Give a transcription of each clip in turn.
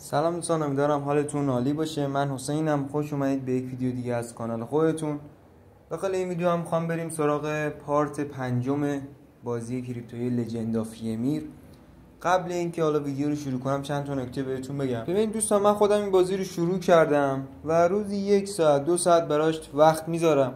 سلام دوستان، امیدوارم حالتون عالی باشه. من حسینم، خوش اومدید به یک ویدیو دیگه از کانال خودتون. داخل این ویدیو هم میخوام بریم سراغ پارت پنجم بازی کریپتوی لجند آف ymir. قبل اینکه حالا ویدیو رو شروع کنم چند تا نکته بهتون بگم. ببینید دوستان، من خودم این بازی رو شروع کردم و روزی 1 ساعت 2 ساعت براش وقت میذارم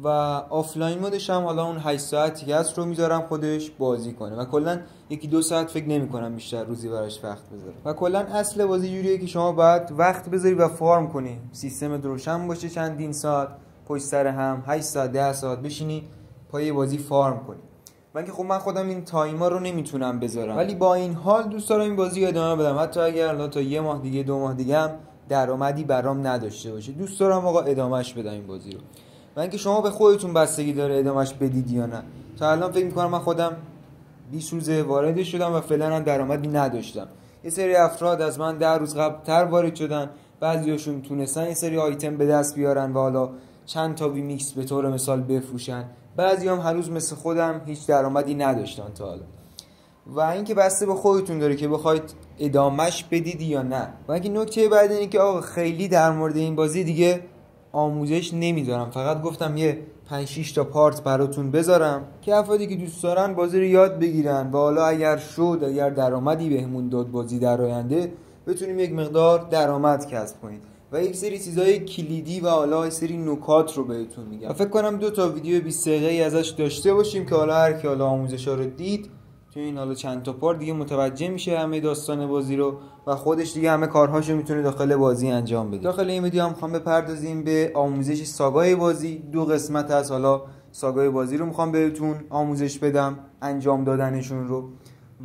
و آفلاین مودش هم حالا اون 8 ساعتی که هست رو میذارم خودش بازی کنه و کلا 1-2 ساعت فکر نمی‌کنم بیشتر روزی براش وقت بذارم. و کلا اصل بازی جوریه که شما باید وقت بذاری و فارم کنی، سیستم روشن باشه، چندین ساعت پشت سر هم 8 ساعت 10 ساعت بشینی پای بازی فارم کنی. من خودم این تایما رو نمیتونم بذارم، ولی با این حال دوست دارم این بازی ادامه بدم، حتی اگر تا 1 ماه دیگه 2 ماه دیگه هم درآمدی برام نداشته باشه. دوست دارم آقا ادامهش بدم این بازی رو. و اینکه شما به خودتون بستگی داره ادامهش بدید یا نه. تا الان فکر می‌کنم من خودم 20 روز وارد شدم و فعلا هم درآمدی نداشتم. یه سری افراد از من 10 روز قبل‌تر وارد شدن، بعضیاشون تونستن یه سری آیتم به دست بیارن و حالا چند تا وی میکس به طور مثال بفروشن. بعضی هم هنوز مثل خودم هیچ درآمدی نداشتن تا حالا. و اینکه بسته به خودتون داره که بخواید ادامهش بدید یا نه. و اینکه نکته بعد اینه که آقا خیلی در مورد این بازی دیگه آموزش نمیذارم، فقط گفتم یه 5-6 تا پارت براتون بذارم که افرادی که دوست دارن بازی رو یاد بگیرن و حالا اگر درآمدی بهمون داد بازی در آینده بتونیم یک مقدار درآمد کسب کنیم. و یک سری چیزای کلیدی و حالا یک سری نکات رو بهتون میگم. فکر کنم 2 تا ویدیو 20 دقیقه‌ای ازش داشته باشیم که حالا هر کی حالا آموزشا رو دید تو این حالا چند تا پارت دیگه متوجه میشه همه داستان بازی رو و خودش دیگه همه کارهاشو میتونه داخل بازی انجام بده. داخل این ویدیو هم میخوام بپردازیم به آموزش ساگای بازی. 2 قسمت از حالا ساگای بازی رو میخوام بهتون آموزش بدم، انجام دادنشون رو.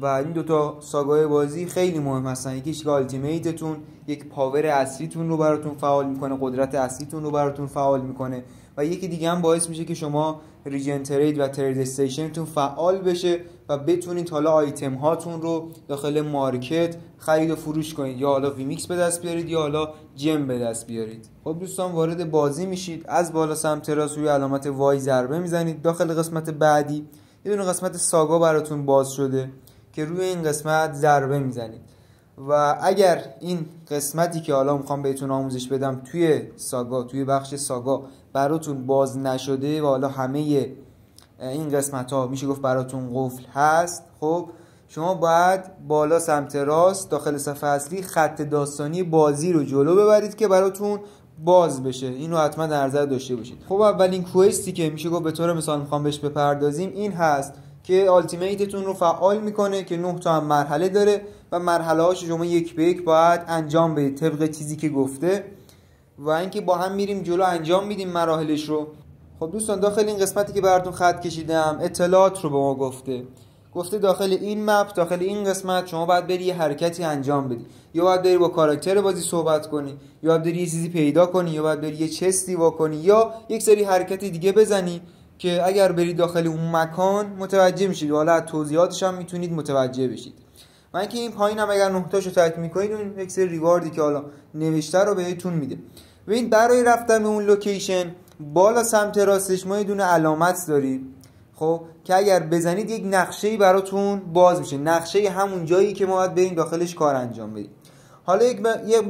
و این 2 تا ساگای بازی خیلی مهم هستن. یکیش که التیمیتتون، یک پاور اصلیتون رو براتون فعال میکنه، قدرت اصلیتون رو براتون فعال میکنه، و یکی دیگه هم باعث میشه که شما ریجن ترید و ترید استیشنتون فعال بشه و بتونید حالا آیتم هاتون رو داخل مارکت خرید و فروش کنید، یا حالا وی میکس به دست بیارید یا حالا جم به دست بیارید. خب دوستان، وارد بازی میشید، از بالا سمت راست روی علامت وای ضربه میزنید. داخل قسمت بعدی یه دونه قسمت ساگا براتون باز شده که روی این قسمت ضربه میزنید. و اگر این قسمتی که حالا میخوام بهتون آموزش بدم توی بخش ساگا براتون باز نشده و حالا همه این قسمت ها میشه گفت براتون قفل هست، خب شما باید بالا سمت راست داخل صفحه اصلی خط داستانی بازی رو جلو ببرید که براتون باز بشه. اینو حتما در نظر داشته باشید. خب اولین کوئستی که میشه گفت به طور مثال میخوام بهش بپردازیم این هست که التیمیتتون رو فعال میکنه که 9 تا هم مرحله داره و مرحله هاش شما یک به یک باید انجام بدید طبق چیزی که گفته، و اینکه با هم میریم جلو انجام میدیم مراحلش رو. خب دوستان، داخل این قسمتی که براتون خط کشیدم اطلاعات رو به ما گفته داخل این مپ، داخل این قسمت شما باید بری یه حرکتی انجام بدی، یا باید بری با کاراکتر بازی صحبت کنی، یا باید بری یه چیزی پیدا کنی، یا باید بری یه چستی وا کنی، یا یک سری حرکت دیگه بزنی که اگر برید داخل اون مکان متوجه میشید و حالا از توضیحاتش هم میتونید متوجه بشید. و اینکه این پایین هم اگر 9 تاشو تک میکنید اون یک سری ریواردی که حالا نوشته رو بهتون میده. ببین، برای رفتن به اون لوکیشن بالا سمت راستش ما یه دونه علامت داریم، خب که اگر بزنید یک نقشه‌ای براتون باز میشه، نقشه همون جایی که ما باید بریم داخلش کار انجام بدیم. حالا یک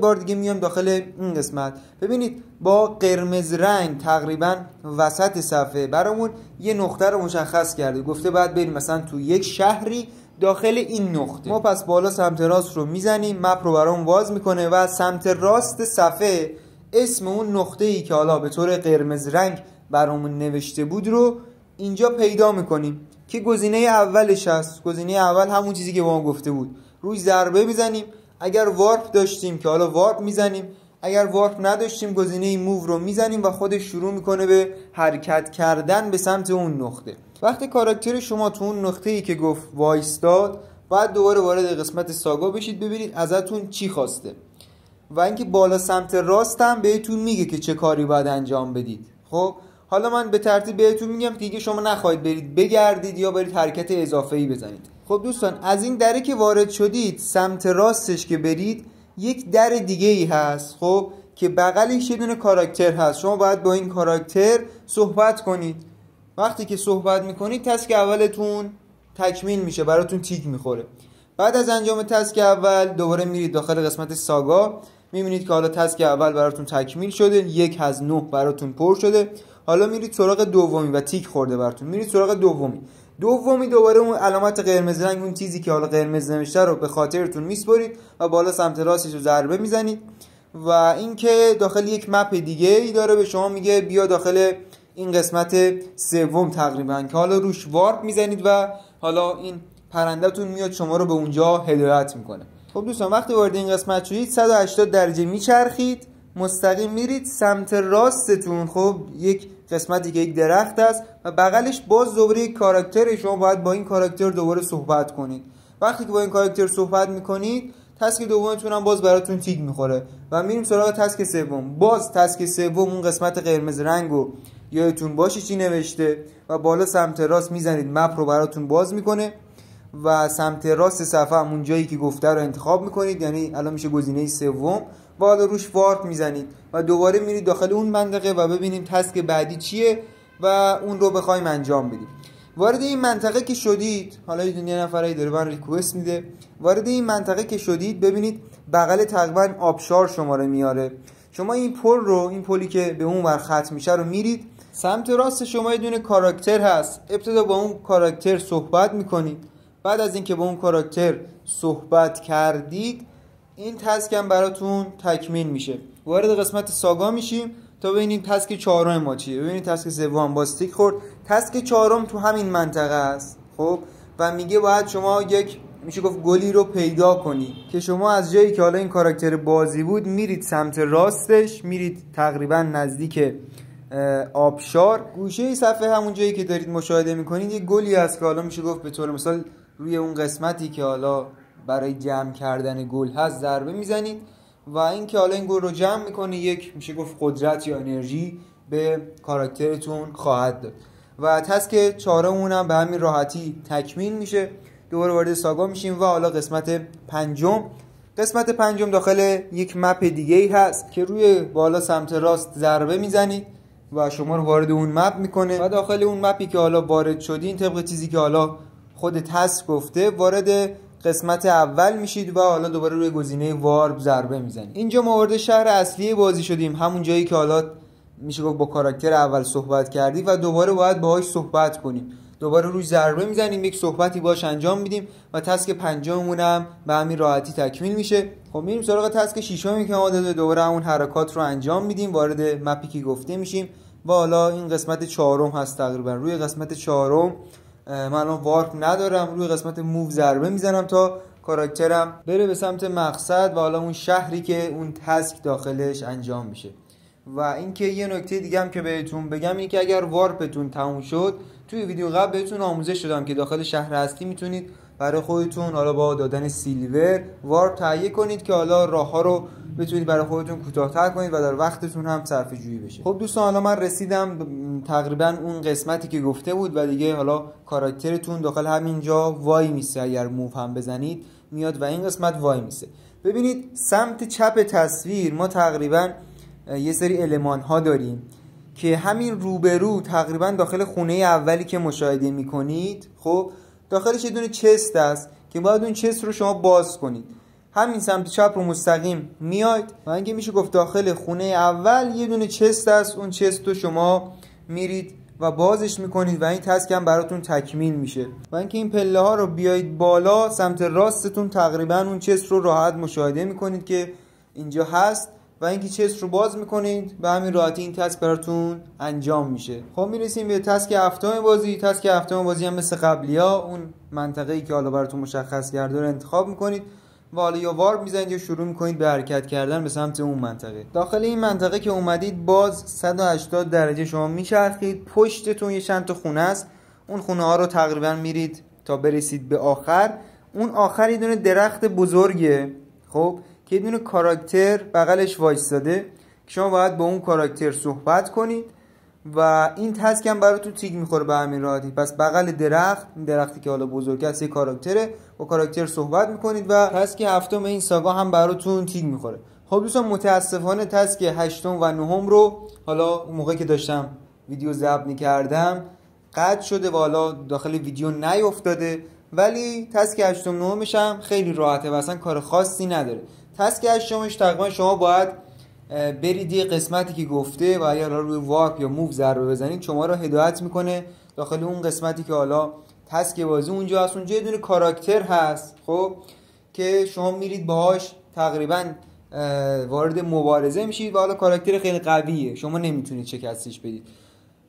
بار دیگه میام داخل این قسمت. ببینید با قرمز رنگ تقریبا وسط صفحه برامون یه نقطه رو مشخص کرده، گفته باید بریم مثلا تو یک شهری داخل این نقطه. ما پس بالا سمت راست رو میزنیم، مپ رو برامون باز میکنه و سمت راست صفحه اسم اون نقطه‌ای که حالا به طور قرمز رنگ برامون نوشته بود رو اینجا پیدا میکنیم که گزینه اولش هست. گزینه اول همون چیزی که با ما گفته بود، روی ضربه میزنیم. اگر وارپ داشتیم که حالا وارپ میزنیم، اگر وارپ نداشتیم گزینه موو رو میزنیم و خودش شروع میکنه به حرکت کردن به سمت اون نقطه. وقتی کاراکتر شما تو اون نقطه‌ای که گفت وایستاد، بعد دوباره وارد قسمت ساگا بشید ببینید ازتون چی خواسته، و اینکه بالا سمت راست هم بهتون میگه که چه کاری باید انجام بدید. خب حالا من به ترتیب بهتون میگم که دیگه شما نخواهید برید بگردید یا برید حرکت اضافه‌ای بزنید. خب دوستان، از این دره که وارد شدید سمت راستش که برید یک در دیگه ای هست، خب که بغلش یه دونه کاراکتر هست. شما باید با این کاراکتر صحبت کنید. وقتی که صحبت میکنید تسک اولتون تکمیل میشه، براتون تیک میخوره. بعد از انجام تسک اول دوباره میرید داخل قسمت ساگا، میبینید که حالا تسک اول براتون تکمیل شده، 1 از 9 براتون پر شده. حالا میرید سراغ دومی و تیک خورده براتون، میرید سراغ دومی دوباره اون علامت قرمز رنگ، اون چیزی که حالا قرمز نوشته رو به خاطرتون میسپرید و بالا سمت راستش رو ضربه میزنید و اینکه داخل یک مپ دیگه ای داره به شما میگه بیا داخل این قسمت سوم تقریبا، که حالا روش وارپ میزنید و حالا این پرندهتون میاد شما رو به اونجا هدایت میکنه. خب دوستان وقتی وارد این قسمت شدید 180 درجه میچرخید، مستقیم میرید سمت راستتون. خب یک قسمتی که یک درخت است و بغلش باز دوباره یک کاراکتر، شما باید با این کاراکتر دوباره صحبت کنید. وقتی که با این کاراکتر صحبت میکنید تسک دومتون هم باز براتون تیک میخوره و میریم سراغ تسک سوم. باز تسک سوم اون قسمت قرمز رنگو یادتون باشه چی نوشته و بالا سمت راست میزنید، مپ رو براتون باز میکنه و سمت راست صفحه همون جایی که گفته رو انتخاب میکنید، یعنی الان میشه گزینه سوم و حالا روش وارپ میزنید و دوباره میرید داخل اون منطقه و ببینیم تسک بعدی چیه و اون رو بخوایم انجام بدیم. وارد این منطقه که شدید، حالا یه نفری داره من ریکوست میده، وارد این منطقه که شدید ببینید بغل تقریبا آبشار شماره میاره. شما این پل رو، این پلی که به اون ور ختم میشه رو میرید، سمت راست شما یه دونه کاراکتر هست، ابتدا با اون کاراکتر صحبت میکنید. بعد از اینکه با اون کاراکتر صحبت کردید این تسک هم براتون تکمیل میشه. وارد قسمت ساگا میشیم تا ببینیم تسک چهارم ما چیه. ببینید تسک سوم باز تیک خورد، تسک چهارم تو همین منطقه است. خب و میگه باید شما یک میشه گفت گلی رو پیدا کنید که شما از جایی که حالا این کاراکتر بازی بود میرید سمت راستش، میرید تقریبا نزدیک آبشار، گوشه صفحه همون جایی که دارید مشاهده میکنید یک گلی هست که حالا میشه گفت به طور مثال روی اون قسمتی که حالا برای جمع کردن گل هست ضربه میزنید و این که حالا این گل رو جمع میکنه یک میشه گفت قدرت یا انرژی به کاراکترتون خواهد داد و تسک چهارمون هم به همین راحتی تکمیل میشه. دوباره وارد ساگا میشیم و حالا قسمت پنجم داخل یک مپ دیگه ای هست که روی بالا سمت راست ضربه میزنید و شما رو وارد اون مپ میکنه و داخل اون مپی که حالا وارد شدین طبق چیزی که حالا خود تسک گفته وارد قسمت اول میشید و حالا دوباره روی گزینه وارپ ضربه میزنید. اینجا ما وارد شهر اصلی بازی شدیم، همون جایی که حالا میشه گفت با کاراکتر اول صحبت کردی و دوباره باید باهاش صحبت کنیم. دوباره روی ضربه میزنیم، یک صحبتی باش انجام میدیم و تسک پنجممون هم به همین راحتی تکمیل میشه. خب میریم سراغ تسک ششمی که ما داده، دوباره همون حرکات رو انجام میدیم، وارد مپی که گفته میشیم و حالا این قسمت چهارم هست تقریبا. روی قسمت چهارم من الان وارپ ندارم، روی قسمت موو ضربه میزنم تا کاراکترم بره به سمت مقصد و حالا اون شهری که اون تسک داخلش انجام میشه. و اینکه یه نکته دیگه هم که بهتون بگم اینه که اگر وارپتون تموم شد، توی ویدیو قبل بهتون آموزش دادم که داخل شهر اصلی میتونید برای خودتون حالا با دادن سیلور وارپ تهیه کنید که حالا راه‌ها رو بتونید برای خودتون کوتاه‌تر کنید و در وقتتون هم صرفه‌جویی بشه. خب دوستان حالا من رسیدم تقریبا اون قسمتی که گفته بود و دیگه حالا کاراکترتون داخل همینجا وای میسه، اگر موو هم بزنید میاد و این قسمت وای میسه. ببینید سمت چپ تصویر ما تقریبا یه سری المان ها داریم که همین روبرو تقریبا داخل خونه اولی که مشاهده میکنید، خب داخلش یه دونه چست است که باید اون چست رو شما باز کنید. همین سمت چپ رو مستقیم میاید و اینکه میشه گفت داخل خونه اول یه دونه چست است، اون چست رو شما میرید و بازش میکنید و این تسک هم براتون تکمیل میشه. و اینکه این پله ها رو بیایید بالا سمت راستتون تقریبا اون چست رو راحت مشاهده میکنید که اینجا هست و اینکه چست رو باز میکنید به همین راحتی این تسک براتون انجام میشه. خب میرسیم به تسک هفتم بازی. تسک هفتم بازی هم مثل قبلیا اون منطقه‌ای که حالا براتون مشخص کرده رو انتخاب میکنید و حالا یا وارپ میزنید یا شروع میکنید به حرکت کردن به سمت اون منطقه. داخل این منطقه که اومدید باز 180 درجه شما میچرخید، پشتتون یه چند تا خونه است، اون خونه ها رو تقریبا میرید تا برسید به آخر. اون آخر یه دونه درخت بزرگه، خب که یه دونه کاراکتر بغلش وایستاده که شما باید با اون کاراکتر صحبت کنید و این تسک هم براتون تیک میخوره به همین راحتی. پس بغل درخت، این درختی که حالا بزرگ است، یه کاراکتره، با کاراکتر صحبت میکنید و تسک هفتم این ساگا هم براتون تیک میخوره. خب دوستان متاسفانه تسک هشتم و نهم رو حالا اون موقعی که داشتم ویدیو ضبط میکردم قطع شده و حالا داخل ویدیو نیافتاده ولی تسک 8 9 هم خیلی راحته و اصلا کار خاصی نداره. تسک 8 تقریبا شما باید برید یه قسمتی که گفته و اگر روی وارپ یا موو ضربه بزنید شما رو هدایت میکنه داخل اون قسمتی که حالا تسک بازی اونجا هست. اونجا یه دونه کاراکتر هست خب که شما میرید باهاش تقریبا وارد مبارزه میشید و حالا کاراکتر خیلی قویه، شما نمیتونید شکستش بدید.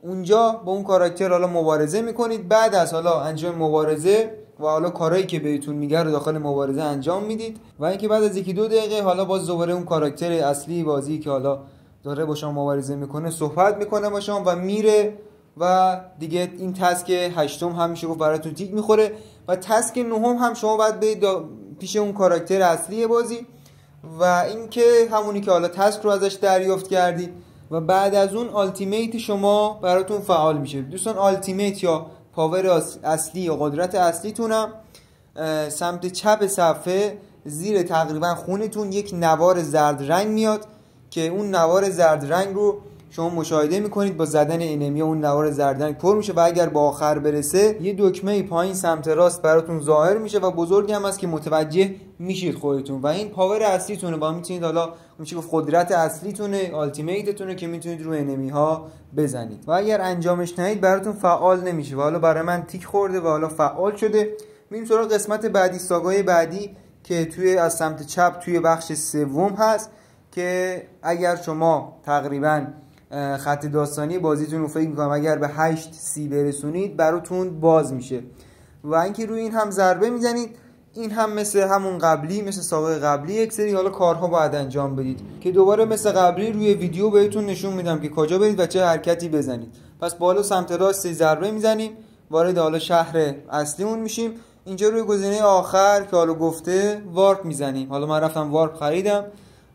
اونجا با اون کاراکتر حالا مبارزه میکنید، بعد از حالا انجام مبارزه و حالا کارهایی که بهتون میگه رو داخل مبارزه انجام میدید و اینکه بعد از 1-2 دقیقه حالا باز دوباره اون کاراکتر اصلی بازی که حالا داره با شما مبارزه میکنه صحبت میکنه با شما و میره و دیگه این تسک 8 هم میشه گفت براتون تیک میخوره و تسک 9 هم شما باید برید پیش اون کاراکتر اصلی بازی و اینکه همونی که حالا تسک رو ازش دریافت کردید و بعد از اون آلتیمیت شما براتون فعال میشه. دوستان آلتیمیت یا پاور اصلی یا قدرت اصلیتونم سمت چپ صفحه زیر تقریبا خونتون یک نوار زرد رنگ میاد که اون نوار زرد رنگ رو شما مشاهده میکنید با زدن انمی اون نوار زرد رنگ پر میشه و اگر با آخر برسه یه دکمه پایین سمت راست براتون ظاهر میشه و بزرگ هم هست که متوجه میشید خودتون و این پاور اصلیتونه. با میتونید حالا میشه گفت قدرت اصلیتونه، آلتیمیتتونه که میتونید رو انمی ها بزنید و اگر انجامش ندید براتون فعال نمیشه و حالا برای من تیک خورده و حالا فعال شده. میریم سراغ قسمت بعدی، ساگای بعدی که توی از سمت چپ توی بخش سوم هست که اگر شما تقریبا خط داستانی بازیتون رو فکر میکنم اگر به 8C برسونید براتون باز میشه و اینکه روی این هم ضربه میزنید. این هم مثل همون قبلی، مثل سابقه قبلی یک سری حالا کارها باید انجام بدید که دوباره مثل قبلی روی ویدیو بهتون نشون میدم که کجا برید و چه حرکتی بزنید. پس بالا سمت راست ضربه میزنیم، وارد حالا شهر اصلیمون میشیم. اینجا روی گزینه آخر که حالا گفته وارپ میزنیم. حالا من رفتم وارپ خریدم،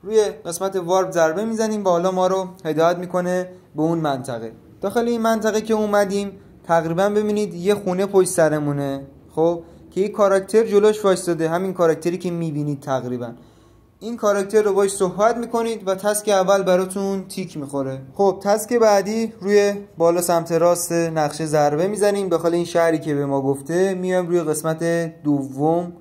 روی قسمت وارپ ضربه میزنیم و حالا ما رو هدایت میکنه به اون منطقه. داخل این منطقه که اومدیم تقریبا ببینید یه خونه پشت سرمونه خب که یک کاراکتر جلوش وایساده، همین کاراکتری که میبینید. تقریبا این کاراکتر رو باهاش صحبت میکنید و تسک اول براتون تیک میخوره. خب تسک بعدی روی بالا سمت راست نقشه ضربه میزنیم داخل این شهری که به ما گفته، میایم روی قسمت دوم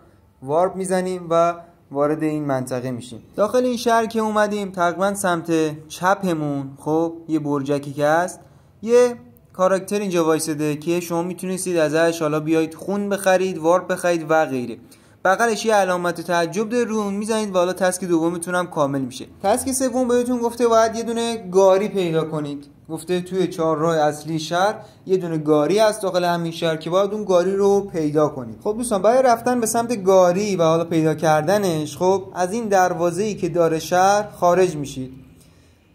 وارپ میزنیم و وارد این منطقه میشیم. داخل این شهر که اومدیم تقریبا سمت چپمون خب یه برجکی که هست، یه کاراکتر اینجا وایساده که شما میتونید ازش حالا بیاید خون بخرید، وارپ بخرید و غیره. بغلش یه علامت تعجب داره، رو اون میزنید و حالا تسک دومتون هم کامل میشه. تسک سوم بهتون گفته باید یه دونه گاری پیدا کنید. گفته توی 4 راه اصلی شهر یه دونه گاری هست داخل همین شهر که باید اون گاری رو پیدا کنید. خب دوستان برای رفتن به سمت گاری و حالا پیدا کردنش خب از این دروازه‌ای که داره شهر خارج میشید.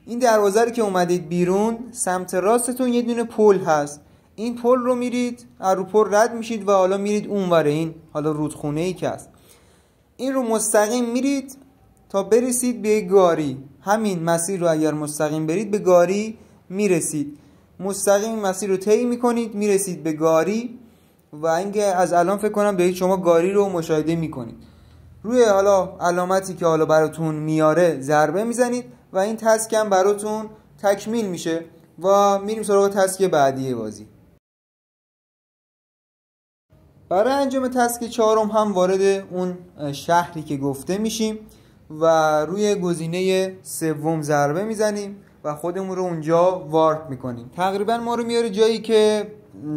این دروازه رو که اومدید بیرون سمت راستتون یه دونه پل هست. این پل رو میرید رو پل رد میشید و حالا میرید اونور این حالا رودخونه‌ای که هست. این رو مستقیم میرید تا برسید به گاری. همین مسیر رو اگر مستقیم برید به گاری میرسید. مستقیم مسیر رو طی میکنید میرسید به گاری و اینکه از الان فکر کنم دارید شما گاری رو مشاهده میکنید. روی حالا علامتی که حالا براتون میاره ضربه میزنید و این تسک هم براتون تکمیل میشه و میریم سراغ تسک بعدی بازی. برای انجام تسک 4 هم وارد اون شهری که گفته میشیم و روی گزینه سوم ضربه میزنیم و خودمون رو اونجا وارپ میکنیم. تقریبا ما رو میاره جایی که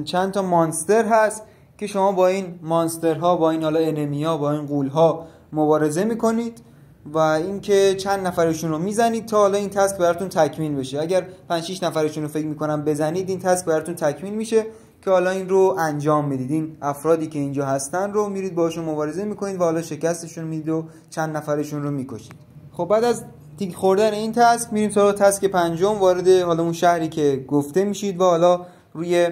چند تا مانستر هست که شما با این مانسترها، با این حالا انمی‌ها، با این غول‌ها مبارزه میکنید و اینکه چند نفرشون رو میزنید تا حالا این تسک براتون تکمیل بشه. اگر 5-6 نفرشون رو فکر میکنم بزنید این تسک براتون تکمیل میشه که حالا این رو انجام میدید. این افرادی که اینجا هستن رو میرید باشون مبارزه میکنید و حالا شکستشون میدید و چند نفرشون رو میکشید. خب بعد از تیک خوردن این تسک میریم سراغ تسک 5 وارد حالا اون شهری که گفته میشید و حالا روی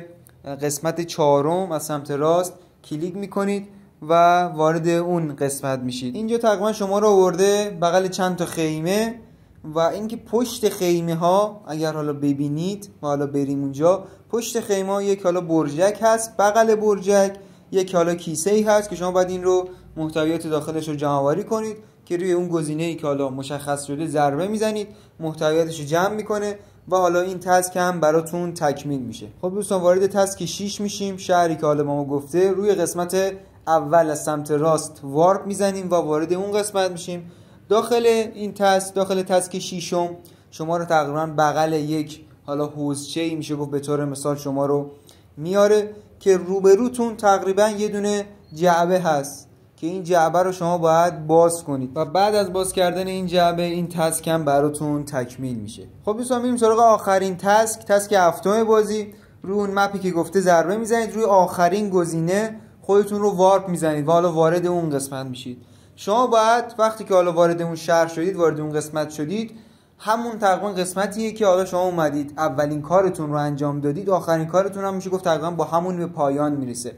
قسمت 4 از سمت راست کلیک میکنید و وارد اون قسمت میشید. اینجا تقریبا شما رو آورده بغل چند تا خیمه و اینکه پشت خیمه ها اگر حالا ببینید و حالا بریم اونجا، پشت خیمه ها یک حالا برجک هست، بغل برجک یک حالا کیسه ای هست که شما باید این رو محتویات داخلش رو جمع آوری کنید که روی اون گزینه ای که حالا مشخص شده ضربه میزنید، محتویاتش رو جمع میکنه و حالا این تسک هم براتون تکمیل میشه. خب دوستان وارد تسک 6 میشیم، شهری که حالا ما گفته روی قسمت اول از سمت راست وارپ میزنیم و وارد اون قسمت میشیم. داخل این تسک، داخل تسک شیشم شما رو تقریبا بغل یک حالا حوضچه‌ای میشه گفت به طور مثال شما رو میاره که روبروتون تقریبا یه دونه جعبه هست که این جعبه رو شما باید باز کنید و بعد از باز کردن این جعبه این تسک هم براتون تکمیل میشه. خب دوستان میریم سراغ آخرین تسک هفتم بازی. روی اون مپی که گفته ضربه میزنید، روی آخرین گزینه خودتون رو وارپ میزنید و حالا وارد اون قسمت میشید. شما باید وقتی که حالا وارد اون شهر شدید، وارد اون قسمت شدید، همون تقریبا قسمتیه که حالا شما اومدید اولین کارتون رو انجام دادید، آخرین کارتون هم میشه گفت تقریبا با همون به پایان میرسه.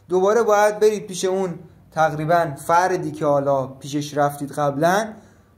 دوباره باید برید پیش اون تقریبا فردی که حالا پیشش رفتید قبلا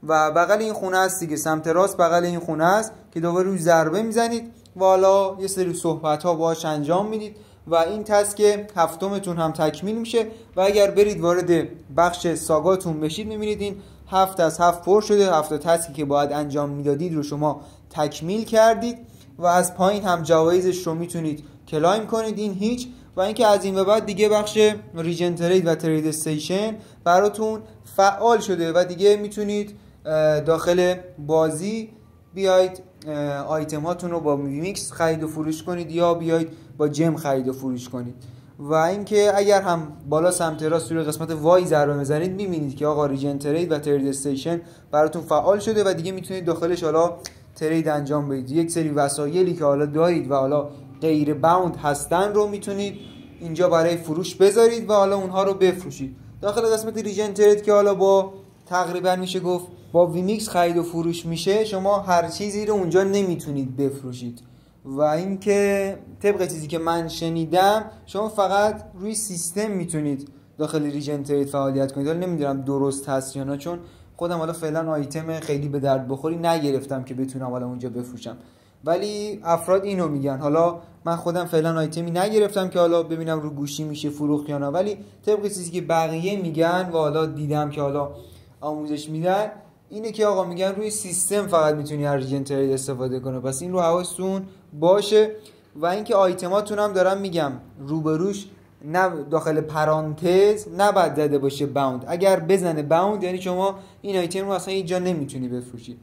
و بغل این خونه است دیگه، سمت راست بغل این خونه است که دوباره روی ضربه میزنید و حالا یه سری صحبت ها باهاش انجام میدید و این تسک هفتمتون هم تکمیل میشه. و اگر برید وارد بخش ساگاتون بشید میبینید این 7 از 7 پر شده، 7 تسکی که باید انجام میدادید رو شما تکمیل کردید و از پایین هم جوایزش رو میتونید کلایم کنید. این هیچ. و اینکه از این به بعد دیگه بخش ریجن ترید و ترید استیشن براتون فعال شده و دیگه میتونید داخل بازی بیاید آیتم هاتون رو با ویمیکس خرید و فروش کنید یا بیاید با جم خرید و فروش کنید. و اینکه اگر هم بالا سمت راست روی قسمت وای ضربه بزنید میبینید که آقا ریجن ترید و ترید استیشن براتون فعال شده و دیگه میتونید داخلش حالا ترید انجام بدید. یک سری وسایلی که حالا دارید و حالا غیر باوند هستن رو میتونید اینجا برای فروش بذارید و حالا اونها رو بفروشید. داخل قسمت ریجن ترید که حالا با تقریبا میشه گفت با ویمیکس خرید و فروش میشه، شما هر چیزی رو اونجا نمیتونید بفروشید. و اینکه طبق چیزی که من شنیدم شما فقط روی سیستم میتونید داخل ریجن ترید فعالیت کنید. حالا نمیدونم درست هست یا نه، چون خودم حالا فعلا آیتم خیلی به درد بخوری نگرفتم که بتونم حالا اونجا بفروشم، ولی افراد اینو میگن. حالا من خودم فعلا آیتمی نگرفتم که حالا ببینم رو گوشی میشه فروخت یا نه، ولی طبق چیزی که بقیه میگن و حالا دیدم که حالا آموزش میدن اینه که آقا میگن روی سیستم فقط میتونی از ریجن ترید استفاده کنه، پس این رو حواستون باشه. و اینکه آیتماتون هم دارم میگم روبروش نه داخل پرانتز نباید زده باشه باوند. اگر بزنه باوند یعنی شما این آیتم رو اصلا هیچ جا نمیتونی بفروشی.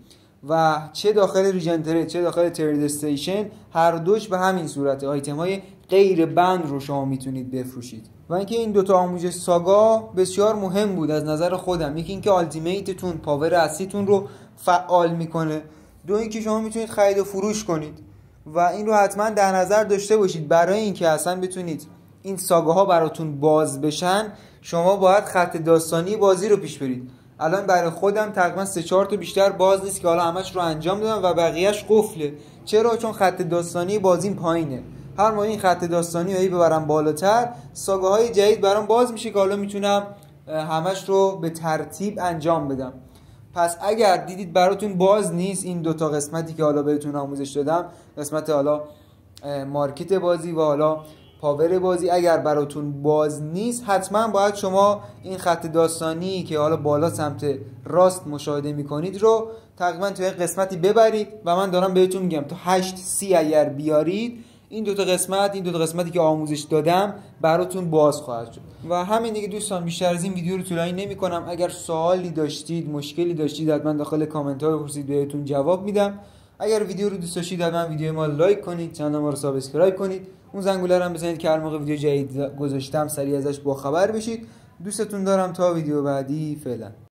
و چه داخل ریجن ترید چه داخل ترید استیشن هر دوش به همین صورته، آیتم های غیر بند رو شما میتونید بفروشید. و اینکه این دوتا آموزش ساگا بسیار مهم بود از نظر خودم. یکی اینکه آلتیمیتتون پاور اصلیتون رو فعال میکنه، دو اینکه شما میتونید خرید و فروش کنید و این رو حتما در نظر داشته باشید. برای اینکه اصلا بتونید این ساگاها براتون باز بشن شما باید خط داستانی بازی رو پیش برید. الان برای خودم تقریبا 3-4 تا بیشتر باز نیست که حالا همش رو انجام دادم و بقیهش قفله. چرا؟ چون خط داستانی بازیم پایینه. هر ما این خط داستانی رو ببرم بالاتر ساگاهای جدید برام باز میشه که حالا میتونم همش رو به ترتیب انجام بدم. پس اگر دیدید براتون باز نیست این دوتا قسمتی که حالا بهتون آموزش دادم، قسمت حالا مارکت بازی و حالا پاور بازی، اگر براتون باز نیست حتما باید شما این خط داستانی که حالا بالا سمت راست مشاهده میکنید رو تقریبا توی قسمتی ببرید و من دارم بهتون میگم تا 8C اگر بیارید این دوتا قسمتی که آموزش دادم براتون باز خواهد شد. و همین دیگه دوستان، بیشتر از این ویدیو رو طولانی نمی کنم. اگر سوالی داشتید، مشکلی داشتید حتما داخل کامنت ها بپرسید، بهتون جواب میدم. اگر ویدیو رو دوست داشتید حتما ویدیو ما رو لایک کنید، چنل ما رو سابسکرایب کنید، اون زنگوله رو هم بزنید که هر موقع ویدیو جدید گذاشتم سریع ازش باخبر بشید. دوستتون دارم، تا ویدیو بعدی، فعلا.